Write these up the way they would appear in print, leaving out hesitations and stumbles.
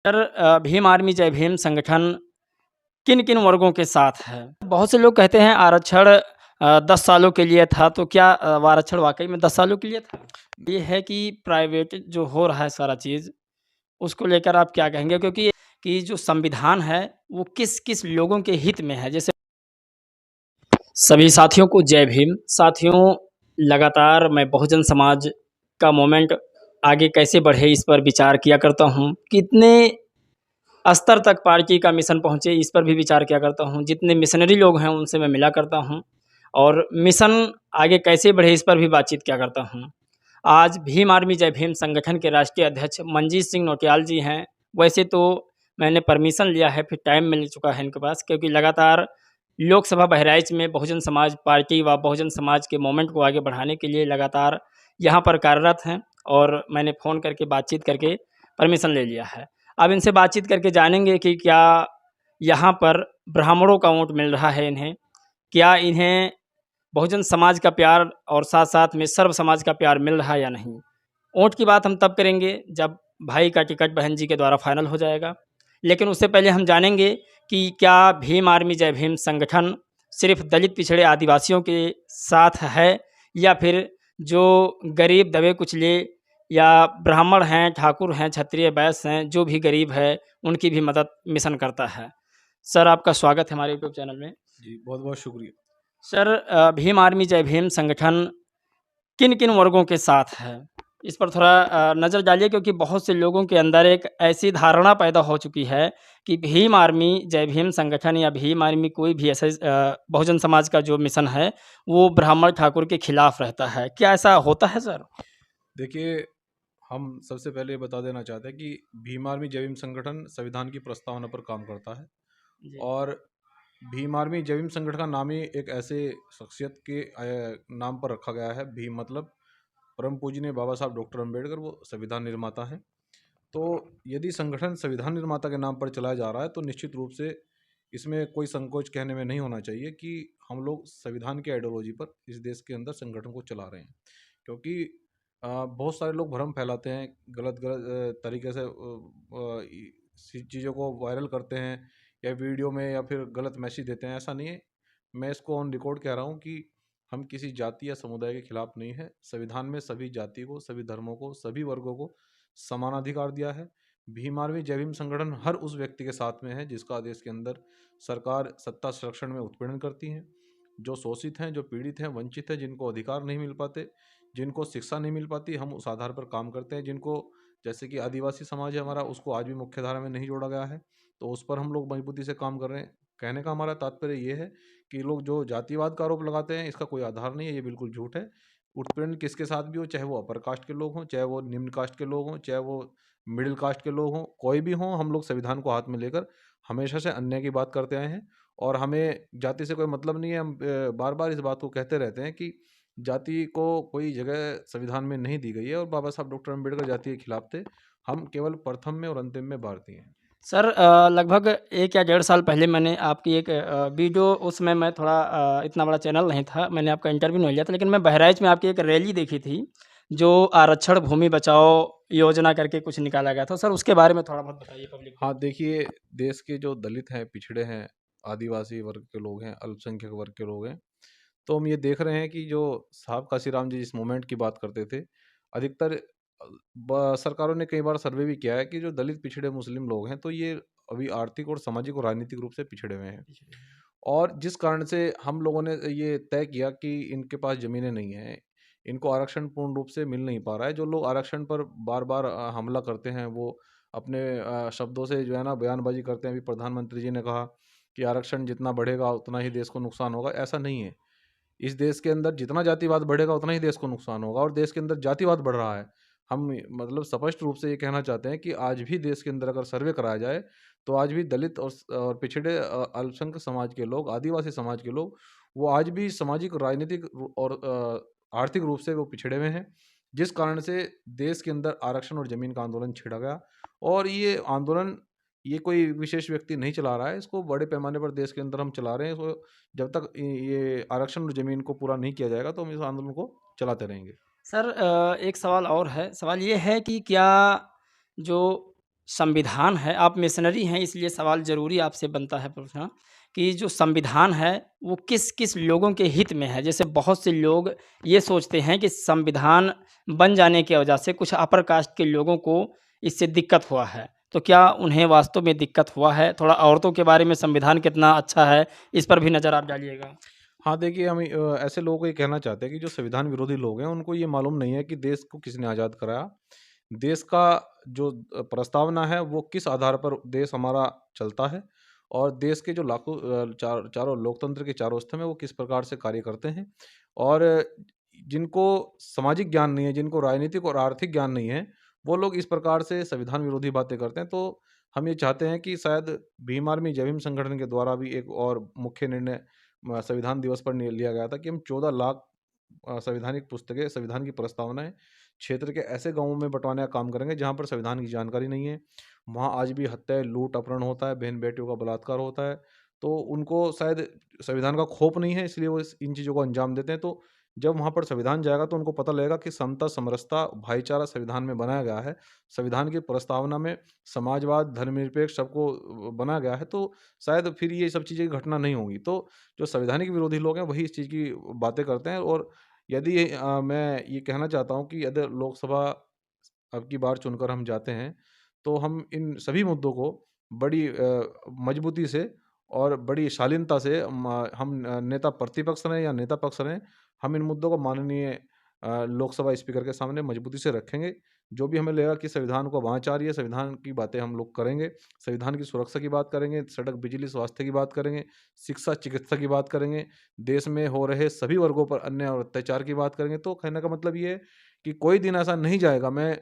Sir Bhim army जय भीम संगठन किन-किन वर्गों के साथ है? बहुत से लोग कहते हैं आरक्षण 10 सालों के लिए था, तो क्या वो आरक्षण वाक़ई में 10 सालों के लिए था? ये है कि प्राइवेट जो हो रहा है सारा चीज़, उसको लेकर आप क्या कहेंगे? क्योंकि कि जो संविधान है, वो किस-किस लोगों के हित में है? जैसे सभी साथियों को जय भीम। साथियों, लगातार मैं बहुजन समाज का मूवमेंट आगे कैसे बढ़े, इस पर विचार किया करता हूँ। कितने स्तर तक पार्टी का मिशन पहुँचे, इस पर भी विचार किया करता हूँ। जितने मिशनरी लोग हैं, उनसे मैं मिला करता हूँ और मिशन आगे कैसे बढ़े, इस पर भी बातचीत किया करता हूँ। आज भीम आर्मी जय भीम संगठन के राष्ट्रीय अध्यक्ष मंजीत सिंह नौटियाल जी हैं। वैसे तो मैंने परमिशन लिया है, फिर टाइम मिल चुका है इनके पास, क्योंकि लगातार लोकसभा बहराइच में बहुजन समाज पार्टी व बहुजन समाज के मूवमेंट को आगे बढ़ाने के लिए लगातार यहाँ पर कार्यरत हैं और मैंने फ़ोन करके बातचीत करके परमिशन ले लिया है। अब इनसे बातचीत करके जानेंगे कि क्या यहाँ पर ब्राह्मणों का वोट मिल रहा है इन्हें? क्या इन्हें बहुजन समाज का प्यार और साथ-साथ में सर्व समाज का प्यार मिल रहा है या नहीं? वोट की बात हम तब करेंगे जब भाई का टिकट बहन जी के द्वारा फाइनल हो जाएगा। लेकिन उससे पहले हम जानेंगे कि क्या भीम आर्मी जय भीम संगठन सिर्फ़ दलित पिछड़े आदिवासियों के साथ है या फिर जो गरीब दबे-कुचले या ब्राह्मण हैं, ठाकुर हैं, क्षत्रिय, वैश्य हैं, जो भी गरीब है, उनकी भी मदद मिशन करता है। सर आपका स्वागत है हमारे यूट्यूब चैनल में। जी, बहुत-बहुत शुक्रिया। सर भीम आर्मी जय भीम संगठन किन-किन वर्गों के साथ है? इस पर थोड़ा नज़र डालिए, क्योंकि बहुत से लोगों के अंदर एक ऐसी धारणा पैदा हो चुकी है कि भीम आर्मी जय भीम संगठन या भीम आर्मी कोई भी ऐसा बहुजन समाज का जो मिशन है, वो ब्राह्मण ठाकुर के खिलाफ रहता है। क्या ऐसा होता है सर? देखिए, हम सबसे पहले ये बता देना चाहते हैं कि भीम आर्मी जय भीम संगठन संविधान की प्रस्तावना पर काम करता है जी। और भीम आर्मी जय भीम संगठन का नाम ही एक ऐसे शख्सियत के नाम पर रखा गया है। भीम मतलब परम पूजनीय बाबा साहब डॉक्टर अम्बेडकर, वो संविधान निर्माता हैं। तो यदि संगठन संविधान निर्माता के नाम पर चलाया जा रहा है, तो निश्चित रूप से इसमें कोई संकोच कहने में नहीं होना चाहिए कि हम लोग संविधान की आइडियोलॉजी पर इस देश के अंदर संगठन को चला रहे हैं। क्योंकि बहुत सारे लोग भ्रम फैलाते हैं, गलत तरीके से चीज़ों को वायरल करते हैं या वीडियो में या फिर गलत मैसेज देते हैं। ऐसा नहीं है। मैं इसको ऑन रिकॉर्ड कह रहा हूँ कि हम किसी जाति या समुदाय के खिलाफ नहीं है। संविधान में सभी जाति को, सभी धर्मों को, सभी वर्गों को समान अधिकार दिया है। भीम आर्मी जय भीम संगठन हर उस व्यक्ति के साथ में है जिसका देश के अंदर सरकार सत्ता संरक्षण में उत्पीड़न करती है, जो शोषित हैं, जो पीड़ित हैं, वंचित हैं, जिनको अधिकार नहीं मिल पाते, जिनको शिक्षा नहीं मिल पाती, हम उस आधार पर काम करते हैं। जिनको, जैसे कि आदिवासी समाज है हमारा, उसको आज भी मुख्य धारा में नहीं जोड़ा गया है, तो उस पर हम लोग मजबूती से काम कर रहे हैं। कहने का हमारा तात्पर्य ये है कि लोग जो जातिवाद का आरोप लगाते हैं, इसका कोई आधार नहीं है, ये बिल्कुल झूठ है। उत्पीड़न किसके साथ भी हो, चाहे वो अपर कास्ट के लोग हों, चाहे वो निम्न कास्ट के लोग हों, चाहे वो मिडिल कास्ट के लोग हों, कोई भी हों, हम लोग संविधान को हाथ में लेकर हमेशा से अन्याय की बात करते आए हैं और हमें जाति से कोई मतलब नहीं है। हम बार बार इस बात को कहते रहते हैं कि जाति को कोई जगह संविधान में नहीं दी गई है और बाबा साहब डॉक्टर अम्बेडकर जाति के खिलाफ थे। हम केवल प्रथम में और अंतिम में भारतीय हैं। सर लगभग 1 या डेढ़ साल पहले मैंने आपकी एक वीडियो, उसमें मैं थोड़ा इतना बड़ा चैनल नहीं था, मैंने आपका इंटरव्यू नहीं लिया था, लेकिन मैं बहराइच में आपकी एक रैली देखी थी, जो आरक्षण भूमि बचाओ योजना करके कुछ निकाला गया था। सर उसके बारे में थोड़ा बहुत बताइए पब्लिक को। हाँ, देखिए, देश के जो दलित हैं, पिछड़े हैं, आदिवासी वर्ग के लोग हैं, अल्पसंख्यक वर्ग के लोग हैं, तो हम ये देख रहे हैं कि जो साहब काशीराम जी जिस मूवमेंट की बात करते थे, अधिकतर सरकारों ने कई बार सर्वे भी किया है कि जो दलित पिछड़े मुस्लिम लोग हैं, तो ये अभी आर्थिक और सामाजिक और राजनीतिक रूप से पिछड़े हुए हैं। और जिस कारण से हम लोगों ने ये तय किया कि इनके पास ज़मीनें नहीं हैं, इनको आरक्षण पूर्ण रूप से मिल नहीं पा रहा है। जो लोग आरक्षण पर बार-बार हमला करते हैं, वो अपने शब्दों से जो है ना बयानबाज़ी करते हैं। अभी प्रधानमंत्री जी ने कहा कि आरक्षण जितना बढ़ेगा उतना ही देश को नुकसान होगा, ऐसा नहीं है। इस देश के अंदर जितना जातिवाद बढ़ेगा उतना ही देश को नुकसान होगा और देश के अंदर जातिवाद बढ़ रहा है। हम मतलब स्पष्ट रूप से ये कहना चाहते हैं कि आज भी देश के अंदर अगर सर्वे कराया जाए, तो आज भी दलित और पिछड़े अल्पसंख्यक समाज के लोग, आदिवासी समाज के लोग, वो आज भी सामाजिक, राजनीतिक और आर्थिक रूप से वो पिछड़े हुए हैं। जिस कारण से देश के अंदर आरक्षण और ज़मीन का आंदोलन छिड़ा गया और ये आंदोलन, ये कोई विशेष व्यक्ति नहीं चला रहा है, इसको बड़े पैमाने पर देश के अंदर हम चला रहे हैं। इसको जब तक ये आरक्षण और ज़मीन को पूरा नहीं किया जाएगा, तो हम इस आंदोलन को चलाते रहेंगे। सर एक सवाल और है, सवाल ये है कि क्या जो संविधान है, आप मिशनरी हैं इसलिए सवाल ज़रूरी आपसे बनता है पूछना कि जो संविधान है वो किस-किस लोगों के हित में है? जैसे बहुत से लोग ये सोचते हैं कि संविधान बन जाने की वजह से कुछ अपर कास्ट के लोगों को इससे दिक्कत हुआ है। तो क्या उन्हें वास्तव में दिक्कत हुआ है? थोड़ा औरतों के बारे में संविधान कितना अच्छा है, इस पर भी नज़र आप डालिएगा। हाँ, देखिए हम ऐसे लोगों को ये कहना चाहते हैं कि जो संविधान विरोधी लोग हैं, उनको ये मालूम नहीं है कि देश को किसने आज़ाद कराया। देश का जो प्रस्तावना है, वो किस आधार पर देश हमारा चलता है और देश के जो लाखों चारों लोकतंत्र के चारों स्तंभ हैं, वो किस प्रकार से कार्य करते हैं। और जिनको सामाजिक ज्ञान नहीं है, जिनको राजनीतिक और आर्थिक ज्ञान नहीं है, वो लोग इस प्रकार से संविधान विरोधी बातें करते हैं। तो हम ये चाहते हैं कि शायद भीम आर्मी जय भीम संगठन के द्वारा भी एक और मुख्य निर्णय संविधान दिवस पर लिया गया था कि हम 14 लाख संवैधानिक पुस्तकें, संविधान की प्रस्तावनाएँ क्षेत्र के ऐसे गाँवों में बँटवाने का काम करेंगे जहाँ पर संविधान की जानकारी नहीं है। वहाँ आज भी हत्या, लूट, अपहरण होता है, बहन-बेटियों का बलात्कार होता है। तो उनको शायद संविधान का खौफ नहीं है, इसलिए वो इन चीज़ों को अंजाम देते हैं। तो जब वहाँ पर संविधान जाएगा तो उनको पता लगेगा कि समता, समरसता, भाईचारा संविधान में बनाया गया है। संविधान की प्रस्तावना में समाजवाद, धर्मनिरपेक्ष सबको बनाया गया है। तो शायद फिर ये सब चीज़ें घटना नहीं होंगी। तो जो संवैधानिक विरोधी लोग हैं वही इस चीज़ की बातें करते हैं। और यदि मैं ये कहना चाहता हूँ कि यदि लोकसभा अब की बार चुनकर हम जाते हैं, तो हम इन सभी मुद्दों को बड़ी मजबूती से और बड़ी शालीनता से हम नेता प्रतिपक्ष रहें या नेता पक्ष रहें, हम इन मुद्दों को माननीय लोकसभा स्पीकर के सामने मजबूती से रखेंगे। जो भी हमें लगेगा कि संविधान को वाँच आ रही है, संविधान की बातें हम लोग करेंगे। संविधान की सुरक्षा की बात करेंगे, सड़क, बिजली, स्वास्थ्य की बात करेंगे, शिक्षा, चिकित्सा की बात करेंगे, देश में हो रहे सभी वर्गों पर अन्याय और अत्याचार की बात करेंगे। तो कहने का मतलब ये है कि कोई दिन ऐसा नहीं जाएगा, मैं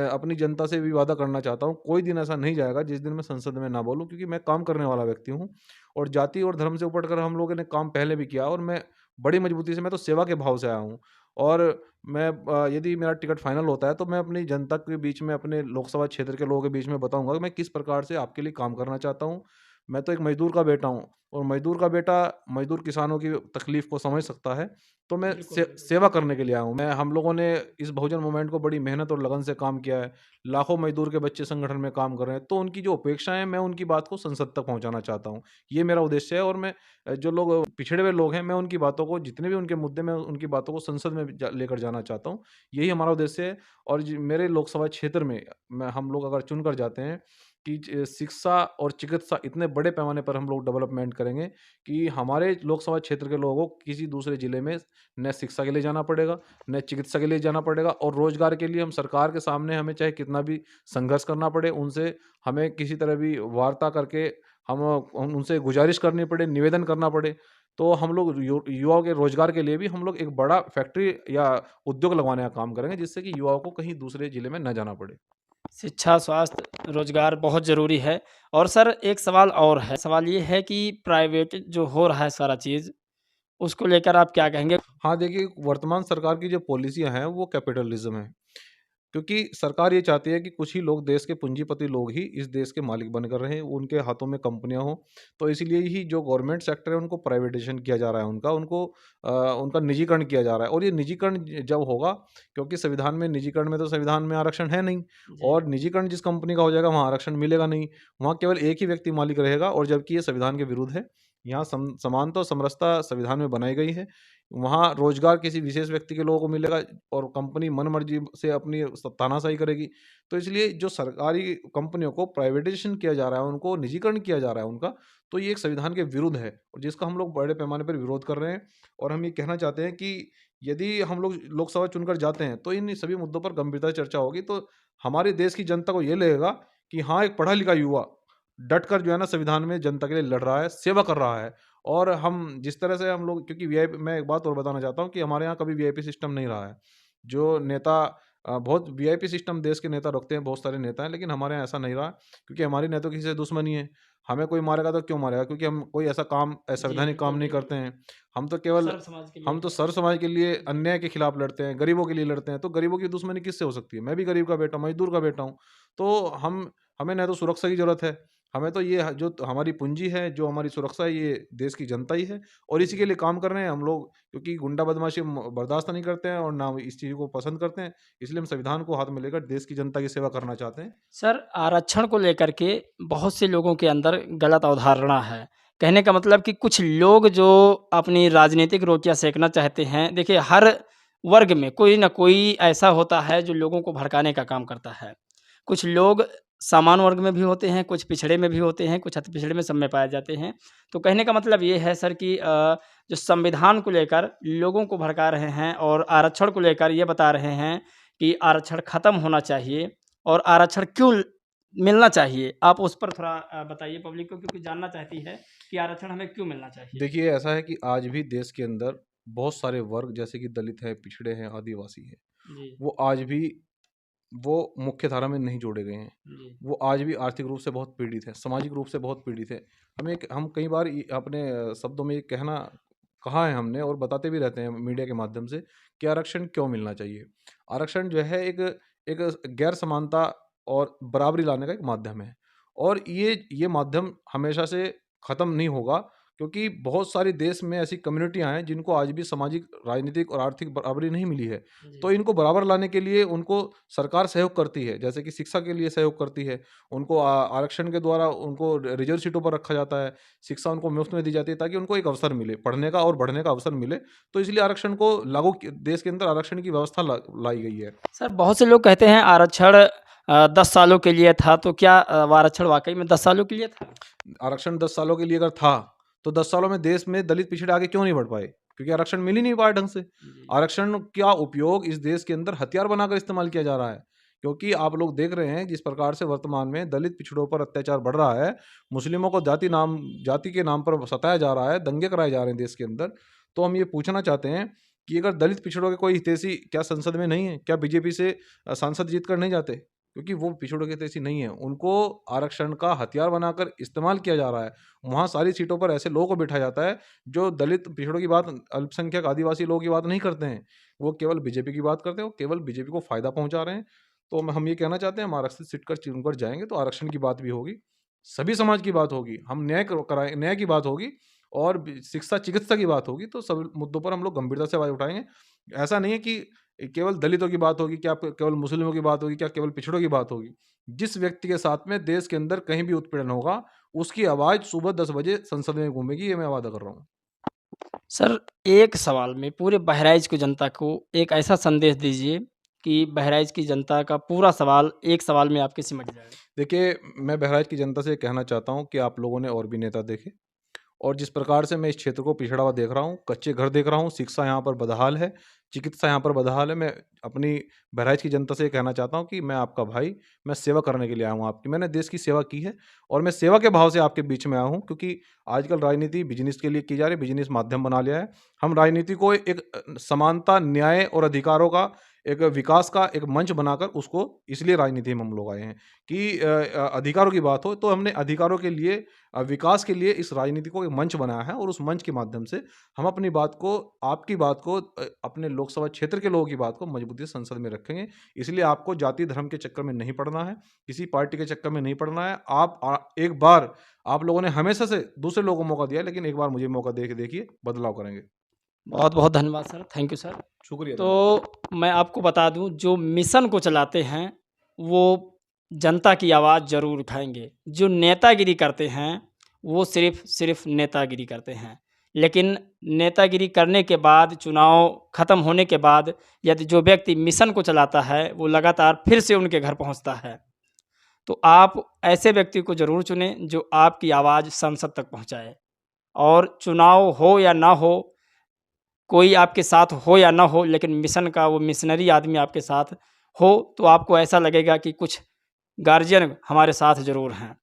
अपनी जनता से भी वादा करना चाहता हूँ, कोई दिन ऐसा नहीं जाएगा जिस दिन मैं संसद में ना बोलूँ, क्योंकि मैं काम करने वाला व्यक्ति हूँ और जाति और धर्म से उपटकर हम लोगों ने काम पहले भी किया और मैं बड़ी मजबूती से, मैं तो सेवा के भाव से आया हूँ। और मैं यदि मेरा टिकट फाइनल होता है तो मैं अपनी जनता के बीच में, अपने लोकसभा क्षेत्र के लोगों के बीच में बताऊँगा कि मैं किस प्रकार से आपके लिए काम करना चाहता हूँ। मैं तो एक मज़दूर का बेटा हूँ और मज़दूर का बेटा मज़दूर किसानों की तकलीफ़ को समझ सकता है। तो मैं बिल्कुल, बिल्कुल। सेवा करने के लिए आया हूँ। हम लोगों ने इस बहुजन मूवमेंट को बड़ी मेहनत और लगन से काम किया है। लाखों मज़दूर के बच्चे संगठन में काम कर रहे हैं। तो उनकी जो अपेक्षाएँ हैं, मैं उनकी बात को संसद तक पहुँचाना चाहता हूँ। ये मेरा उद्देश्य है। और मैं जो लोग पिछड़े हुए लोग हैं, मैं उनकी बातों को, जितने भी उनके मुद्दे, मैं उनकी बातों को संसद में लेकर जाना चाहता हूँ। यही हमारा उद्देश्य है। और मेरे लोकसभा क्षेत्र में हम लोग अगर चुनकर जाते हैं कि शिक्षा और चिकित्सा इतने बड़े पैमाने पर हम लोग डेवलपमेंट करेंगे कि हमारे लोकसभा क्षेत्र के लोगों को किसी दूसरे ज़िले में न शिक्षा के लिए जाना पड़ेगा, न चिकित्सा के लिए जाना पड़ेगा। और रोज़गार के लिए हम सरकार के सामने, हमें चाहे कितना भी संघर्ष करना पड़े, उनसे हमें किसी तरह भी वार्ता करके हम उनसे गुज़ारिश करनी पड़े, निवेदन करना पड़े, तो हम लोग युवाओं के रोज़गार के लिए भी हम लोग एक बड़ा फैक्ट्री या उद्योग लगवाने का काम करेंगे, जिससे कि युवाओं को कहीं दूसरे ज़िले में ना जाना पड़े। शिक्षा, स्वास्थ्य, रोज़गार बहुत ज़रूरी है। और सर एक सवाल और है, सवाल ये है कि प्राइवेट जो हो रहा है सारा चीज़, उसको लेकर आप क्या कहेंगे? हाँ, देखिए वर्तमान सरकार की जो पॉलिसियाँ हैं वो कैपिटलिज़्म है। क्योंकि सरकार ये चाहती है कि कुछ ही लोग, देश के पूंजीपति लोग ही इस देश के मालिक बनकर रहें, उनके हाथों में कंपनियां हों। तो इसीलिए ही जो गवर्नमेंट सेक्टर है उनको प्राइवेटाइजेशन किया जा रहा है, उनका निजीकरण किया जा रहा है। और ये निजीकरण जब होगा, क्योंकि संविधान में निजीकरण में, तो संविधान में आरक्षण है नहीं। जी। और निजीकरण जिस कंपनी का हो जाएगा वहाँ आरक्षण मिलेगा नहीं, वहाँ केवल एक ही व्यक्ति मालिक रहेगा। और जबकि ये संविधान के विरुद्ध है। यहाँ समानता और समरसता संविधान में बनाई गई है। वहाँ रोजगार किसी विशेष व्यक्ति के लोगों को मिलेगा और कंपनी मनमर्जी से अपनी तानाशाही करेगी। तो इसलिए जो सरकारी कंपनियों को प्राइवेटाइजेशन किया जा रहा है, उनको निजीकरण किया जा रहा है उनका, तो ये एक संविधान के विरुद्ध है और जिसका हम लोग बड़े पैमाने पर विरोध कर रहे हैं। और हम ये कहना चाहते हैं कि यदि हम लोग लोकसभा चुनकर जाते हैं तो इन सभी मुद्दों पर गंभीरता से चर्चा होगी। तो हमारे देश की जनता को ये लगेगा कि हाँ, एक पढ़ा लिखा युवा डट कर जो है ना संविधान में जनता के लिए लड़ रहा है, सेवा कर रहा है। और हम जिस तरह से हम लोग, क्योंकि वीआईपी, मैं एक बात और बताना चाहता हूँ कि हमारे यहाँ कभी वीआईपी सिस्टम नहीं रहा है। जो नेता बहुत वीआईपी सिस्टम देश के नेता रखते हैं, बहुत सारे नेता हैं, लेकिन हमारे यहाँ ऐसा नहीं रहा, क्योंकि हमारी न तो किसी से दुश्मनी है। हमें कोई मारेगा तो क्यों मारेगा, क्योंकि हम कोई ऐसा काम, जी, असंवैधानिक काम बिल्कुल, नहीं बिल्कुल। करते हैं। हम तो केवल सर्व समाज के हम लिए। तो सर समाज के लिए जी। अन्याय के खिलाफ लड़ते हैं, गरीबों के लिए लड़ते हैं। तो गरीबों की दुश्मनी किससे हो सकती है? मैं भी गरीब का बेटा, मजदूर का बेटा हूँ। तो हमें न तो सुरक्षा की ज़रूरत है, हमें तो ये जो हमारी पूँजी है, जो हमारी सुरक्षा है, ये देश की जनता ही है और इसी के लिए काम कर रहे हैं हम लोग, क्योंकि गुंडा बदमाशी हम बर्दाश्त नहीं करते हैं और ना इस चीज़ को पसंद करते हैं। इसलिए हम संविधान को हाथ में लेकर देश की जनता की सेवा करना चाहते हैं। सर, आरक्षण को लेकर के बहुत से लोगों के अंदर गलत अवधारणा है। कहने का मतलब कि कुछ लोग जो अपनी राजनीतिक रोटियाँ सेकना चाहते हैं, देखिए हर वर्ग में कोई न कोई ऐसा होता है जो लोगों को भड़काने का काम करता है। कुछ लोग सामान्य वर्ग में भी होते हैं, कुछ पिछड़े में भी होते हैं, कुछ अति पिछड़े में सब में पाए जाते हैं। तो कहने का मतलब ये है सर कि जो संविधान को लेकर लोगों को भड़का रहे हैं और आरक्षण को लेकर ये बता रहे हैं कि आरक्षण खत्म होना चाहिए और आरक्षण क्यों मिलना चाहिए? आप उस पर थोड़ा बताइए पब्लिक को, क्योंकि जानना चाहती है कि आरक्षण हमें क्यों मिलना चाहिए? देखिए, ऐसा है कि आज भी देश के अंदर बहुत सारे वर्ग जैसे कि दलित हैं, पिछड़े हैं, आदिवासी हैं, जी, वो आज भी वो मुख्य धारा में नहीं जोड़े गए हैं। जी, वो आज भी आर्थिक रूप से बहुत पीड़ित हैं, सामाजिक रूप से बहुत पीड़ित हैं। हम कई बार अपने शब्दों में ये कहा है हमने और बताते भी रहते हैं मीडिया के माध्यम से कि आरक्षण क्यों मिलना चाहिए। आरक्षण जो है एक गैर समानता और बराबरी लाने का एक माध्यम है और ये माध्यम हमेशा से ख़त्म नहीं होगा, क्योंकि बहुत सारी देश में ऐसी कम्युनिटियाँ हैं जिनको आज भी सामाजिक, राजनीतिक और आर्थिक बराबरी नहीं मिली है। जी। तो इनको बराबर लाने के लिए उनको सरकार सहयोग करती है, जैसे कि शिक्षा के लिए सहयोग करती है। उनको आरक्षण के द्वारा उनको रिजर्व सीटों पर रखा जाता है, शिक्षा उनको मुफ्त में दी जाती है ताकि उनको एक अवसर मिले, पढ़ने का और बढ़ने का अवसर मिले। तो इसलिए आरक्षण को देश के अंदर आरक्षण की व्यवस्था लाई गई है। सर, बहुत से लोग कहते हैं आरक्षण 10 सालों के लिए था, तो क्या आरक्षण वाक़ई में 10 सालों के लिए था? आरक्षण 10 सालों के लिए अगर था, तो 10 सालों में देश में दलित पिछड़े आगे क्यों नहीं बढ़ पाए? क्योंकि आरक्षण मिल ही नहीं पाया ढंग से। जी, आरक्षण का उपयोग इस देश के अंदर हथियार बनाकर इस्तेमाल किया जा रहा है। क्योंकि आप लोग देख रहे हैं जिस प्रकार से वर्तमान में दलित पिछड़ों पर अत्याचार बढ़ रहा है, मुस्लिमों को जाति के नाम पर सताया जा रहा है, दंगे कराए जा रहे हैं देश के अंदर। तो हम ये पूछना चाहते हैं कि अगर दलित पिछड़ों के कोई हितैषी क्या संसद में नहीं है? क्या बीजेपी से सांसद जीत कर नहीं जाते? क्योंकि वो पिछड़ों के हितैषी नहीं है। उनको आरक्षण का हथियार बनाकर इस्तेमाल किया जा रहा है। वहाँ सारी सीटों पर ऐसे लोगों को बिठाया जाता है जो दलित पिछड़ों की बात, अल्पसंख्यक आदिवासी लोगों की बात नहीं करते हैं। वो केवल बीजेपी की बात करते हैं, वो केवल बीजेपी को फ़ायदा पहुँचा रहे हैं। तो हम ये कहना चाहते हैं हम आरक्षित सीट कर चुनकर जाएँगे तो आरक्षण की बात भी होगी, सभी समाज की बात होगी, हम न्याय की बात होगी और शिक्षा, चिकित्सा की बात होगी, तो सब मुद्दों पर हम लोग गंभीरता से आवाज़ उठाएँगे। ऐसा नहीं है कि केवल दलितों की बात होगी, क्या केवल मुस्लिमों की बात होगी, क्या केवल पिछड़ों की बात होगी। जिस व्यक्ति के साथ में देश के अंदर कहीं भी उत्पीड़न होगा, उसकी आवाज़ सुबह 10 बजे संसद में गूंजेगी, ये मैं वादा कर रहा हूँ। सर, एक सवाल में पूरे बहराइच की जनता को एक ऐसा संदेश दीजिए कि बहराइच की जनता का पूरा सवाल एक सवाल में आपके सिमट जाए। देखिए, मैं बहराइच की जनता से ये कहना चाहता हूँ कि आप लोगों ने और भी नेता देखे और जिस प्रकार से मैं इस क्षेत्र को पिछड़ा हुआ देख रहा हूँ, कच्चे घर देख रहा हूँ, शिक्षा यहाँ पर बदहाल है, चिकित्सा यहाँ पर बदहाल है। मैं अपनी बहराइच की जनता से ये कहना चाहता हूँ कि मैं आपका भाई, मैं सेवा करने के लिए आया हूँ आपकी। मैंने देश की सेवा की है और मैं सेवा के भाव से आपके बीच में आया हूँ, क्योंकि आजकल राजनीति बिज़नेस के लिए की जा रही है, बिज़नेस माध्यम बना लिया है। हम राजनीति को एक समानता, न्याय और अधिकारों का, एक विकास का एक मंच बनाकर उसको, इसलिए राजनीति में हम लोग आए हैं कि अधिकारों की बात हो तो हमने अधिकारों के लिए, विकास के लिए इस राजनीति को एक मंच बनाया है और उस मंच के माध्यम से हम अपनी बात को, आपकी बात को, अपने लोकसभा क्षेत्र के लोगों की बात को मजबूती से संसद में रखेंगे। इसलिए आपको जाति धर्म के चक्कर में नहीं पड़ना है, किसी पार्टी के चक्कर में नहीं पड़ना है। एक बार, आप लोगों ने हमेशा से दूसरे लोगों को मौका दिया है, लेकिन एक बार मुझे मौका दे के देखिए, बदलाव करेंगे। बहुत-बहुत धन्यवाद सर, थैंक यू सर। शुक्रिया, धन्यवाद। तो मैं आपको बता दूँ, जो मिशन को चलाते हैं, वो जनता की आवाज़ ज़रूर उठाएँगे। जो नेतागिरी करते हैं, वो सिर्फ़ नेतागिरी करते हैं। लेकिन नेतागिरी करने के बाद, चुनाव ख़त्म होने के बाद, यदि जो व्यक्ति मिशन को चलाता है, वो लगातार फिर से उनके घर पहुँचता है। तो आप ऐसे व्यक्ति को ज़रूर चुनें, जो आपकी आवाज़ संसद तक पहुँचाए। और चुनाव हो या ना हो, कोई आपके साथ हो या ना हो, लेकिन मिशन का वो मिशनरी आदमी आपके साथ हो, तो आपको ऐसा लगेगा कि कुछ गार्जियन हमारे साथ ज़रूर हैं।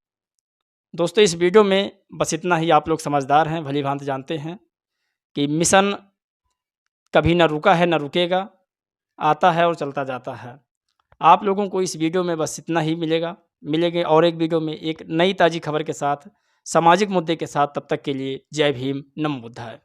दोस्तों, इस वीडियो में बस इतना ही। आप लोग समझदार हैं, भली-भाँति जानते हैं कि मिशन कभी ना रुका है, ना रुकेगा, आता है और चलता जाता है। आप लोगों को इस वीडियो में बस इतना ही मिलेगा। मिलेंगे और एक वीडियो में एक नई ताज़ी खबर के साथ, सामाजिक मुद्दे के साथ। तब तक के लिए जय भीम, नमो बुद्धाय।